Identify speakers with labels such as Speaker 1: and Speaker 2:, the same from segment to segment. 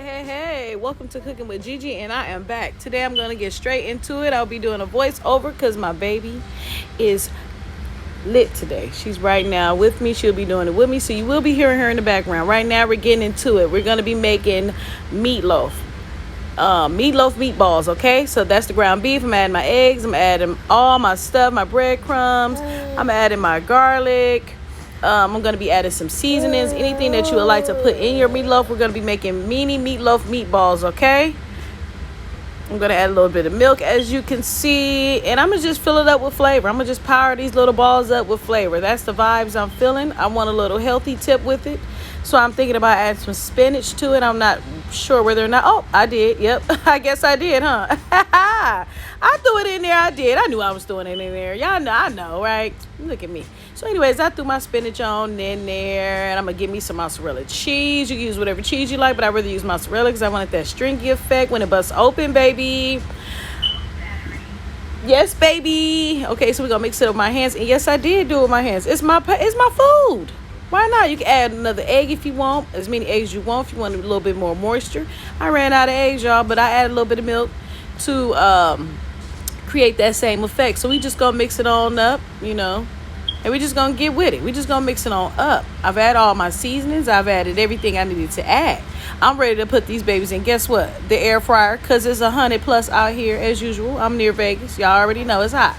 Speaker 1: Hey, welcome to Cooking with Gigi, and I am back. Today I'm going to get straight into it. I'll be doing a voiceover because my baby is lit today. She's right now with me. She'll be doing it with me, so you will be hearing her in the background. Right now we're getting into it. We're going to be making meatloaf. Meatloaf meatballs, okay? So that's the ground beef. I'm adding my eggs. I'm adding all my stuff, my breadcrumbs. I'm adding my garlic. I'm going to be adding some seasonings, anything that you would like to put in your meatloaf. We're going to be making mini meatloaf meatballs, okay? I'm going to add a little bit of milk, as you can see, and I'm going to just fill it up with flavor. I'm going to just power these little balls up with flavor. That's the vibes I'm feeling. I want a little healthy tip with it, so I'm thinking about adding some spinach to it. I'm not sure whether or not. Oh, I did. Yep, I guess I did, huh? I threw it in there. I did. I knew I was throwing it in there. Y'all know, I know, right? Look at me. So anyways, I threw my spinach on in there, and I'm going to give me some mozzarella cheese. You can use whatever cheese you like, but I rather use mozzarella because I wanted that stringy effect when it busts open, baby. Yes, baby. Okay, so we're going to mix it with my hands. And yes, I did do it with my hands. It's my food. Why not? You can add another egg if you want, as many eggs you want, if you want a little bit more moisture. I ran out of eggs, y'all, but I added a little bit of milk to create that same effect. So we just going to mix it on up, you know. And we're just going to get with it. We're just going to mix it on up. I've added all my seasonings. I've added everything I needed to add. I'm ready to put these babies in. Guess what? The air fryer, because it's 100+ out here as usual. I'm near Vegas. Y'all already know it's hot.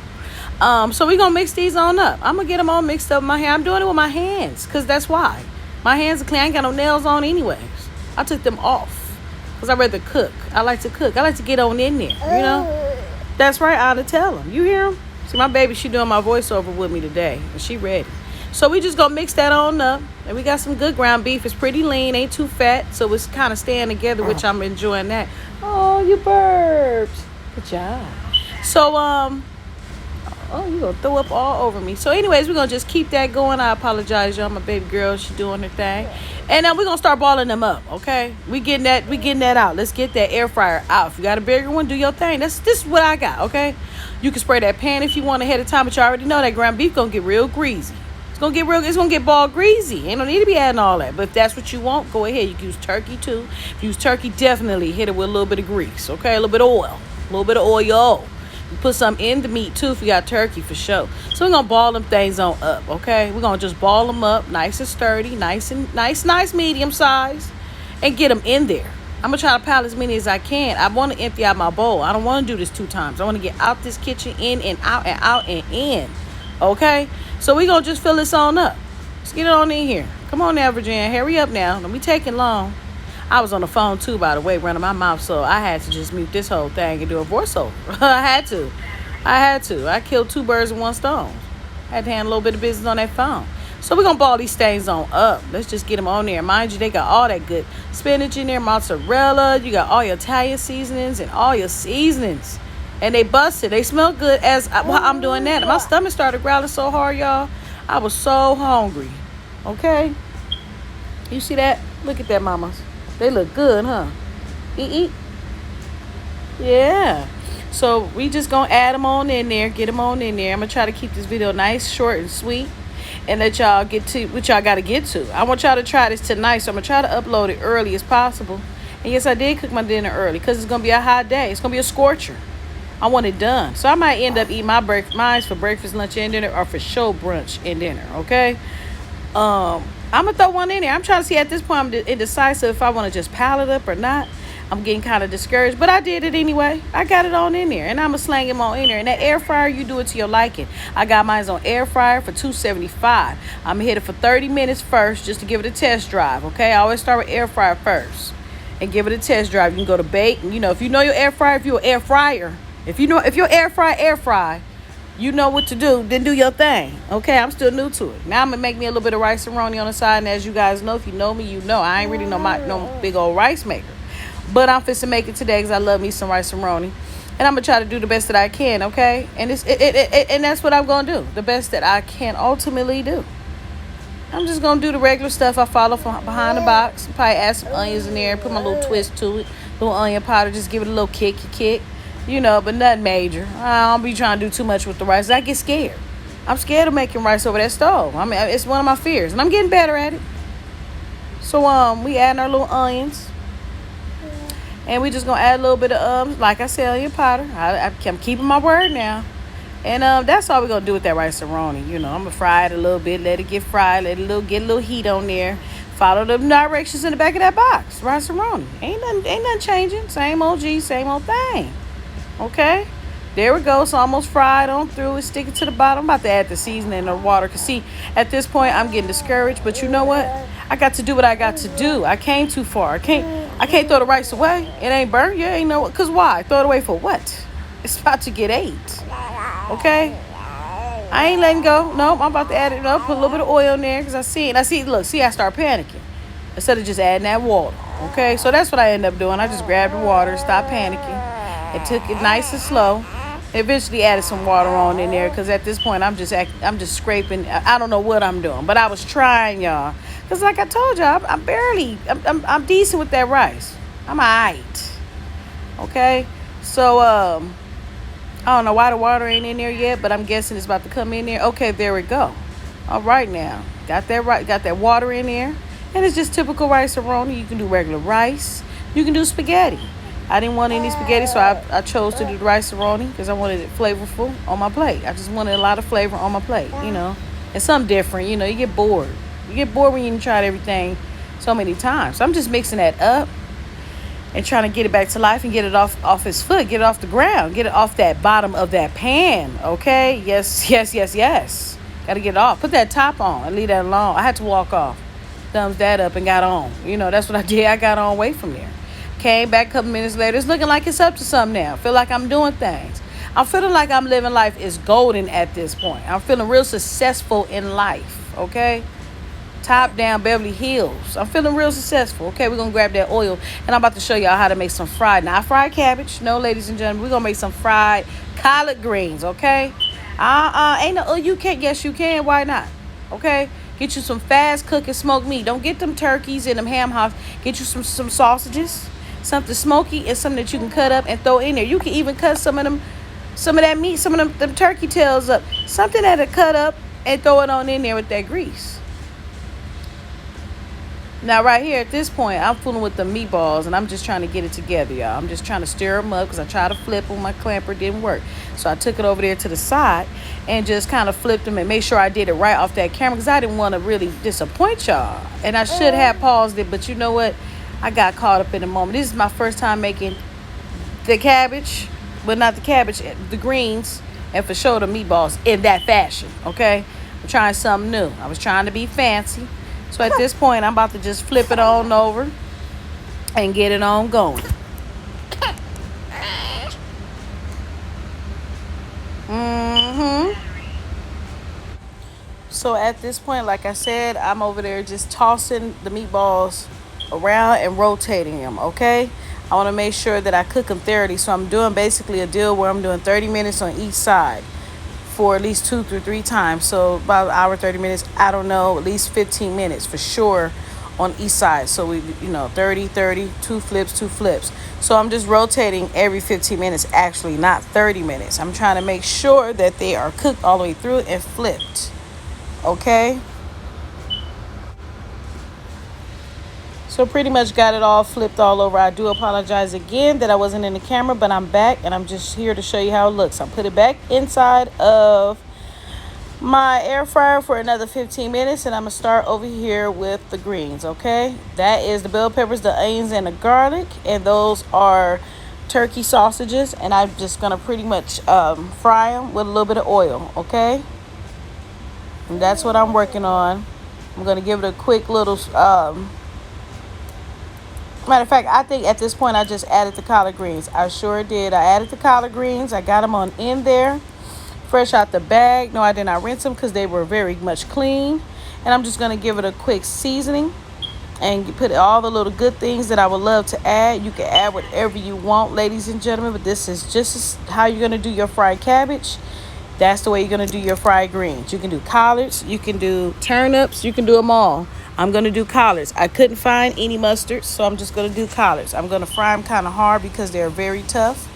Speaker 1: So we're going to mix these on up. I'm going to get them all mixed up in my hand. I'm doing it with my hands because that's why. My hands are clean. I ain't got no nails on anyways. I took them off because I rather cook. I like to cook. I like to get on in there, you know. That's right. I ought to tell them. You hear them? See, my baby, she doing my voiceover with me today, and she ready. So we just gonna mix that on up, and we got some good ground beef. It's pretty lean, ain't too fat, so it's kind of staying together, which I'm enjoying that. Oh, you burps. Good job. So, oh, you gonna throw up all over me. So anyways, we're gonna just keep that going. I apologize, y'all. My baby girl, she doing her thing. And then we're gonna start balling them up, okay? We getting that out. Let's get that air fryer out. If you got a bigger one, do your thing. This is what I got, okay? You can spray that pan if you want ahead of time, but you already know that ground beef gonna get real greasy. It's gonna get ball greasy. Ain't no need to be adding all that. But if that's what you want, go ahead. You can use turkey too. If you use turkey, definitely hit it with a little bit of grease, okay? A little bit of oil. A little bit of oil. You put some in the meat too if you got turkey for sure. So we're gonna ball them things on up, okay? We're gonna just ball them up nice and sturdy, nice medium size, and get them in there. I'm gonna try to pile as many as I can. I want to empty out my bowl. I don't want to do this 2 times. I want to get out this kitchen, in and out and out and in, okay? So we're gonna just fill this on up. Let's get it on in here. Come on now, Virginia, hurry up now. Don't be taking long. I was on the phone too, by the way, running my mouth, so I had to just mute this whole thing and do a voiceover. I had to. I killed 2 birds with 1 stone. I had to handle a little bit of business on that phone. So we're going to ball these things on up. Let's just get them on there. Mind you, they got all that good spinach in there, mozzarella. You got all your Italian seasonings and all your seasonings. And they busted. They smell good while I'm doing that. My stomach started growling so hard, y'all. I was so hungry. Okay? You see that? Look at that, mamas. They look good, huh? Eat. Yeah. So we just going to add them on in there. Get them on in there. I'm going to try to keep this video nice, short, and sweet. And let y'all get to what y'all got to get to. I want y'all to try this tonight, so I'm going to try to upload it early as possible. And yes, I did cook my dinner early because it's going to be a hot day. It's going to be a scorcher. I want it done. So I might end up eating mine for breakfast, lunch, and dinner, or for show brunch and dinner, okay? I'm going to throw one in there. I'm trying to see at this point, I'm indecisive if I want to just pile it up or not. I'm getting kind of discouraged, but I did it anyway. I got it on in there, and I'm going to slang them on in there. And that air fryer, you do it to your liking. I got mine on air fryer for $2.75. I'm going to hit it for 30 minutes first just to give it a test drive, okay? I always start with air fryer first and give it a test drive. You can go to bake. And, you know, if you know your air fryer, if you're an air fryer, if you're air fry, you know what to do, then do your thing, okay? I'm still new to it. Now I'm going to make me a little bit of rice and roni on the side, and as you guys know, if you know me, you know I ain't really no big old rice maker. But I'm fixing to make it today because I love me some rice and roni. And I'm going to try to do the best that I can, okay? And and that's what I'm going to do. The best that I can ultimately do. I'm just going to do the regular stuff. I follow from behind the box. Probably add some onions in there. Put my little twist to it. Little onion powder. Just give it a little kick. You know, but nothing major. I don't be trying to do too much with the rice. I get scared. I'm scared of making rice over that stove. I mean, it's one of my fears. And I'm getting better at it. So, we adding our little onions. And we just gonna add a little bit of like I said, onion powder. I'm keeping my word now. And that's all we're gonna do with that rice-a-roni. You know, I'm gonna fry it a little bit, let it get fried, let it get a little heat on there. Follow the directions in the back of that box. Rice-a-roni. Ain't nothing changing. Same old G, same old thing. Okay? There we go. It's almost fried on through. It's sticking to the bottom. I'm about to add the seasoning and the water. Cause see, at this point I'm getting discouraged. But you know what? I got to do what I got to do. I came too far. I can't throw the rice away. It ain't burnt. Yeah, ain't no. Cause why? Throw it away for what? It's about to get ate. Okay? I ain't letting go. Nope, I'm about to add it up. Put a little bit of oil in there. Because I see, look, I start panicking. Instead of just adding that water. Okay? So that's what I end up doing. I just grabbed the water, stopped panicking, and took it nice and slow. Eventually added some water on in there. Because at this point, I'm just scraping. I don't know what I'm doing. But I was trying, y'all. Because like I told y'all, I'm decent with that rice. I'm alright. Okay? So, I don't know why the water ain't in there yet, but I'm guessing it's about to come in there. Okay, there we go. All right now. Got that water in there. And it's just typical rice-a-roni. You can do regular rice. You can do spaghetti. I didn't want any spaghetti, so I chose to do the rice-a-roni because I wanted it flavorful on my plate. I just wanted a lot of flavor on my plate, you know. And something different, you know. You get bored. You get bored when you tried everything so many times. So I'm just mixing that up and trying to get it back to life and get it off its foot, get it off the ground, get it off that bottom of that pan, okay? Yes. Got to get it off. Put that top on and leave that alone. I had to walk off. Thumbs that up and got on. You know, that's what I did. I got on away from there. Came back a couple minutes later. It's looking like it's up to something now. Feel like I'm doing things. I'm feeling like I'm living life is golden at this point. I'm feeling real successful in life, okay? Top down Beverly Hills. I'm feeling real successful. Okay, we're going to grab that oil. And I'm about to show y'all how to make some not fried cabbage. No, ladies and gentlemen. We're going to make some fried collard greens, okay? Ain't no, you can't. Yes, you can. Why not? Okay? Get you some fast cooking smoked meat. Don't get them turkeys and them ham hocks. Get you some sausages. Something smoky and something that you can cut up and throw in there. You can even cut some of that meat, some of them turkey tails up. Something that'll cut up and throw it on in there with that grease. Now, right here at this point, I'm fooling with the meatballs, and I'm just trying to get it together, y'all. I'm just trying to stir them up because I tried to flip them. My clamper didn't work. So I took it over there to the side and just kind of flipped them and made sure I did it right off that camera because I didn't want to really disappoint y'all. And I should have paused it, but you know what? I got caught up in the moment. This is my first time making the cabbage, but not the cabbage, the greens, and for sure the meatballs in that fashion, okay? I'm trying something new. I was trying to be fancy. So at this point, I'm about to just flip it on over and get it on going. So at this point, like I said, I'm over there just tossing the meatballs around and rotating them, okay? I want to make sure that I cook them thoroughly. So I'm doing basically a deal where I'm doing 30 minutes on each side for at least 2 to 3 times. So about an hour, 30 minutes, I don't know, at least 15 minutes for sure on each side. So we, 30, 2 flips. So I'm just rotating every 15 minutes, actually, not 30 minutes. I'm trying to make sure that they are cooked all the way through and flipped. Okay? So pretty much got it all flipped all over. I do apologize again that I wasn't in the camera, but I'm back and I'm just here to show you how it looks. I'll put it back inside of my air fryer for another 15 minutes and I'm going to start over here with the greens, okay? That is the bell peppers, the onions, and the garlic, and those are turkey sausages, and I'm just going to pretty much fry them with a little bit of oil, okay? And that's what I'm working on. I'm going to give it a quick little matter of fact, I think at this point I just added the collard greens. I sure did. I added the collard greens. I got them on in there, fresh out the bag. No, I did not rinse them because they were very much clean. And I'm just going to give it a quick seasoning and put all the little good things that I would love to add. You can add whatever you want, ladies and gentlemen, but this is just how you're going to do your fried cabbage. That's the way you're going to do your fried greens. You can do collards, you can do turnips, you can do them all. I'm going to do collards. I couldn't find any mustard, so I'm just going to do collards. I'm going to fry them kind of hard because they're very tough.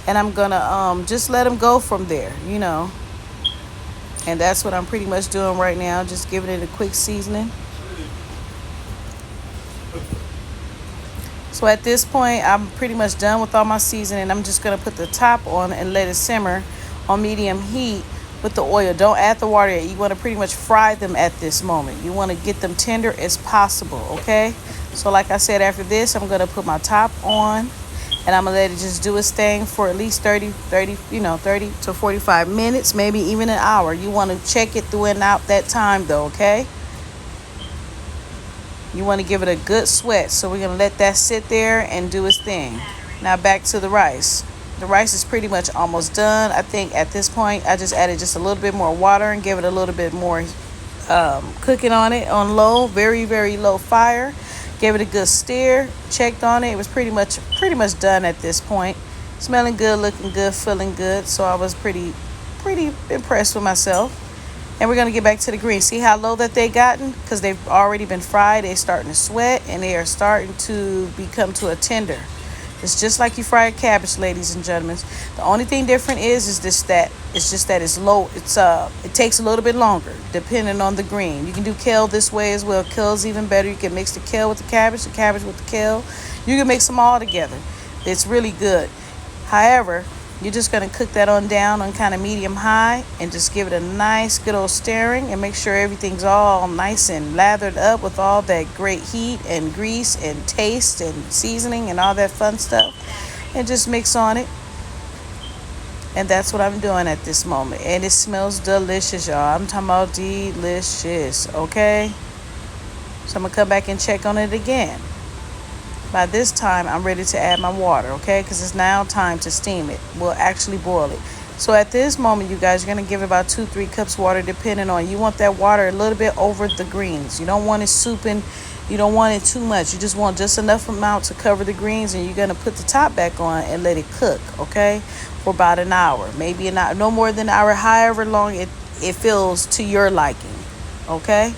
Speaker 1: And I'm going to just let them go from there, And that's what I'm pretty much doing right now, just giving it a quick seasoning. So at this point, I'm pretty much done with all my seasoning. I'm just gonna put the top on and let it simmer on medium heat with the oil. Don't add the water yet. You want to pretty much fry them at this moment. You want to get them tender as possible, okay? So like I said, after this, I'm gonna put my top on and I'm gonna let it just do its thing for at least 30 to 45 minutes, maybe even an hour. You want to check it through and out that time though, okay? You want to give it a good sweat. So we're going to let that sit there and do its thing. Now back to the rice. The rice is pretty much almost done. I think at this point I just added just a little bit more water and give it a little bit more cooking on it on low, very, very low fire. Gave it a good stir, checked on it. It was pretty much done at this point. Smelling good, looking good, feeling good. So I was pretty impressed with myself. And we're going to get back to the greens. See how low that they gotten? Because they've already been fried. They're starting to sweat and they are starting to become to a tender. It's just like you fry a cabbage, ladies and gentlemen. The only thing different is just that it's low. It takes a little bit longer depending on the green. You can do kale this way as well. Kale's even better. You can mix the kale with the cabbage with the kale. You can mix them all together. It's really good. However, you're just going to cook that on down on kind of medium high and just give it a nice good old stirring and make sure everything's all nice and lathered up with all that great heat and grease and taste and seasoning and all that fun stuff. And just mix on it. And that's what I'm doing at this moment. And it smells delicious, y'all. I'm talking about delicious, okay? So I'm going to come back and check on it again. By this time, I'm ready to add my water, okay? Because it's now time to steam it. We'll actually boil it. So at this moment, you guys, you're going to give it about 2-3 cups water, depending on. You want that water a little bit over the greens. You don't want it souping. You don't want it too much. You just want just enough amount to cover the greens, and you're going to put the top back on and let it cook, okay? For about an hour. Maybe an hour, no more than an hour, however long it feels to your liking, okay?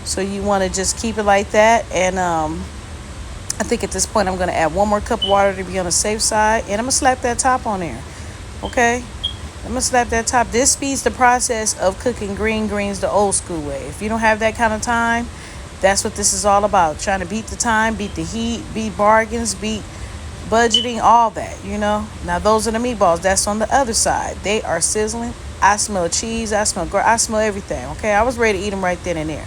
Speaker 1: So you want to just keep it like that, and I think at this point I'm going to add 1 more cup of water to be on the safe side. And I'm going to slap that top on there. Okay? I'm going to slap that top. This speeds the process of cooking green greens the old school way. If you don't have that kind of time, that's what this is all about. Trying to beat the time, beat the heat, beat bargains, beat budgeting, all that, you know. Now those are the meatballs. That's on the other side. They are sizzling. I smell cheese. I smell everything. Okay? I was ready to eat them right then and there.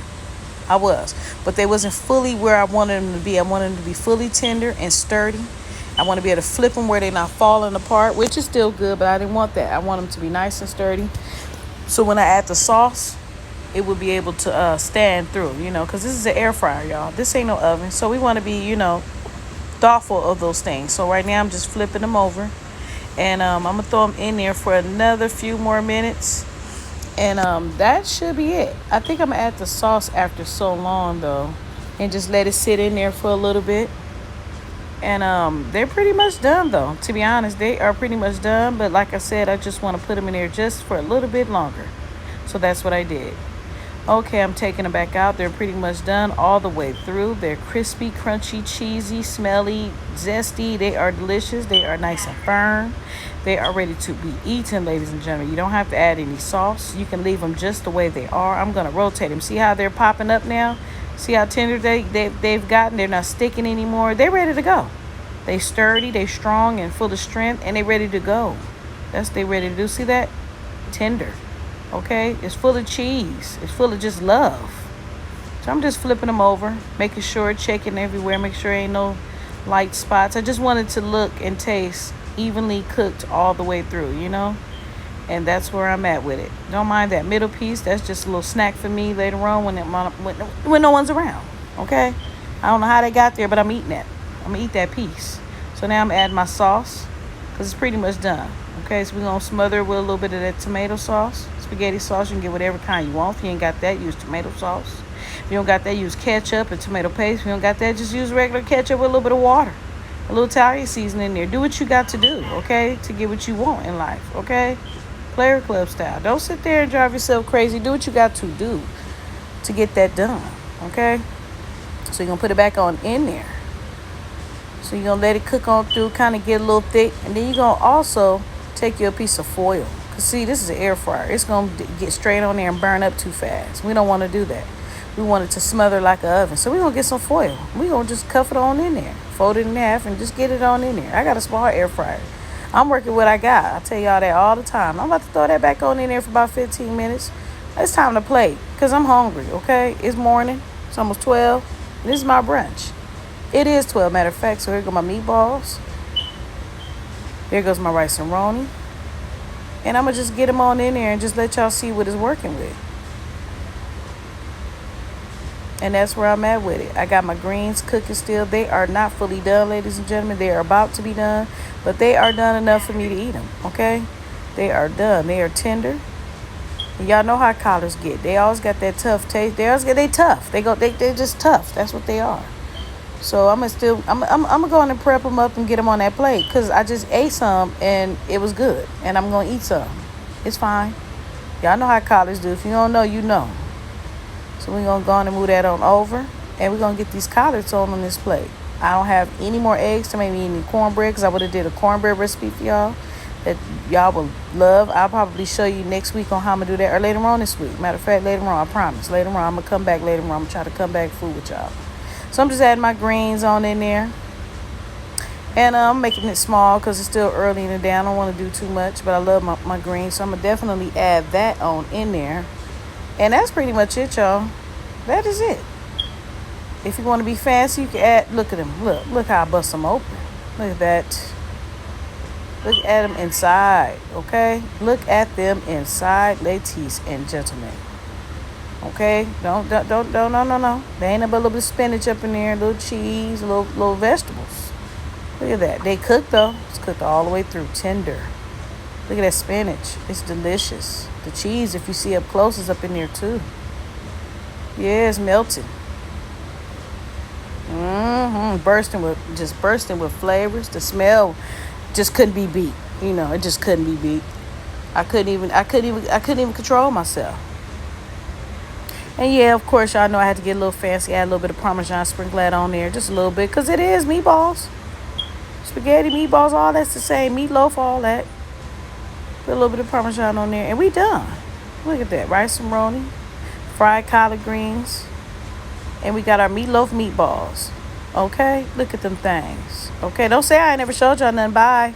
Speaker 1: I was, but they wasn't fully where I wanted them to be. I wanted them to be fully tender and sturdy. I want to be able to flip them where they're not falling apart, which is still good, but I didn't want that. I want them to be nice and sturdy. So when I add the sauce, it will be able to stand through, you know, because this is an air fryer, y'all. This ain't no oven. So we want to be, you know, thoughtful of those things. So right now I'm just flipping them over, and I'm going to throw them in there for another few more minutes. And that should be it. I think I'm going to add the sauce after so long, though, and just let it sit in there for a little bit. And they're pretty much done, though. To be honest, they are pretty much done. But like I said, I just want to put them in there just for a little bit longer. So that's what I did. Okay, I'm taking them back out. They're pretty much done all the way through. They're crispy, crunchy, cheesy, smelly, zesty. They are delicious. They are nice and firm. They are ready to be eaten, ladies and gentlemen. You don't have to add any sauce. You can leave them just the way they are. I'm going to rotate them. See how they're popping up now? See how tender they've gotten? They're not sticking anymore. They're ready to go. They sturdy, they strong and full of strength, and they ready to go. That's what they ready to do. See that? Tender. Okay? It's full of cheese. It's full of just love. So I'm just flipping them over, making sure, checking everywhere, make sure ain't no light spots. I just wanted to look and taste evenly cooked all the way through, you know, and that's where I'm at with it. Don't mind that middle piece. That's just a little snack for me later on when no one's around. Okay, I don't know how they got there, but I'm eating that. I'm gonna eat that piece. So now I'm adding my sauce because it's pretty much done. Okay, so we're gonna smother it with a little bit of that tomato sauce, spaghetti sauce. You can get whatever kind you want. If you ain't got that, use tomato sauce. If you don't got that, use ketchup and tomato paste. If you don't got that, just use regular ketchup with a little bit of water. A little Italian seasoning in there. Do what you got to do, okay, to get what you want in life, okay? Player club style. Don't sit there and drive yourself crazy. Do what you got to do to get that done, okay? So you're going to put it back on in there. So you're going to let it cook on through, kind of get a little thick. And then you're going to also take your piece of foil. Because, see, this is an air fryer. It's going to get straight on there and burn up too fast. We don't want to do that. We want it to smother like an oven. So we're going to get some foil. We're going to just cuff it on in there. Fold it in half and just get it on in there. I got a small air fryer. I'm working with what I got. I tell y'all that all the time. I'm about to throw that back on in there for about 15 minutes. It's time to play because I'm hungry, okay? It's morning. It's almost 12. This is my brunch. It is 12, matter of fact. So here go my meatballs. There goes my rice and roni. And I'm going to just get them on in there and just let y'all see what it's working with. And that's where I'm at with it. I got my greens cooking still. They are not fully done, ladies and gentlemen. They are about to be done. But they are done enough for me to eat them, okay? They are done. They are tender. And y'all know how collards get. They always got that tough taste. They tough. They're just tough. That's what they are. So I'm gonna go on and prep them up and get them on that plate because I just ate some and it was good. And I'm gonna eat some. It's fine. Y'all know how collards do. If you don't know, you know. So we're gonna go on and move that on over, and we're gonna get these collards on this plate. I don't have any more eggs to make me any cornbread because I would have did a cornbread recipe for y'all that y'all will love. I'll probably show you next week on how I'm gonna do that, or later on this week. Matter of fact, later on, I promise. Later on, I'm gonna come back later on. I'm gonna try to come back food with y'all. So I'm just adding my greens on in there. And I'm making it small because it's still early in the day. I don't want to do too much, but I love my greens. So I'm going to definitely add that on in there. And that's pretty much it, y'all. That is it. If you want to be fancy, you can add, look at them. Look how I bust them open. Look at that. Look at them inside, okay? Look at them inside, ladies and gentlemen. Okay, no. There ain't no but a little bit of spinach up in there, a little cheese, little vegetables. Look at that. They cooked though. It's cooked all the way through, tender. Look at that spinach. It's delicious. The cheese, if you see up close, is up in there too. Yeah, it's melting. Bursting with flavors. The smell just couldn't be beat. You know, it just couldn't be beat. I couldn't even control myself. And yeah, of course, y'all know I had to get a little fancy. Add a little bit of Parmesan, sprinkle that on there. Just a little bit. Because it is meatballs. Spaghetti, meatballs, all that's the same. Meatloaf, all that. Put a little bit of Parmesan on there. And we done. Look at that. Rice and roni. Fried collard greens. And we got our meatloaf meatballs. Okay? Look at them things. Okay? Don't say I ain't never showed y'all nothing. Bye.